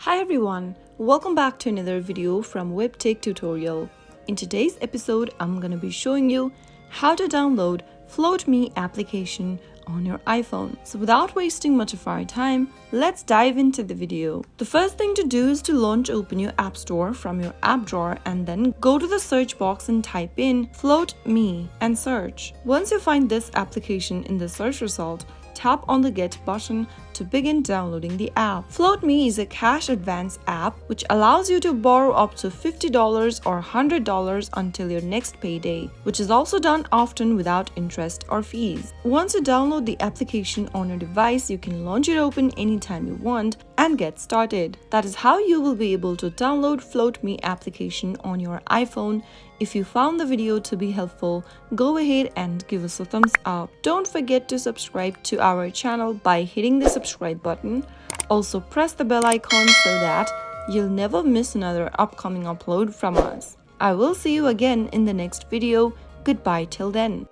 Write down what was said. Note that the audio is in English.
Hi everyone, welcome back to another video from Webtech Tutorial. In today's episode, I'm gonna be showing you how to download FloatMe application on your iPhone. So without wasting much of our time, let's dive into the video. The first thing to do is to open your App Store from your app drawer and then go to the search box and type in FloatMe and search. Once you find this application in the search result, tap on the Get button to begin downloading the app. FloatMe is a cash advance app which allows you to borrow up to $50 or $100 until your next payday, which is also done often without interest or fees. Once you download the application on your device, you can launch it open anytime you want and get started. That is how you will be able to download FloatMe application on your iPhone. If you found the video to be helpful, go ahead and give us a thumbs up. Don't forget to subscribe to our channel by hitting the subscribe button. Also press the bell icon so that you'll never miss another upcoming upload from us. I will see you again in the next video. Goodbye till then.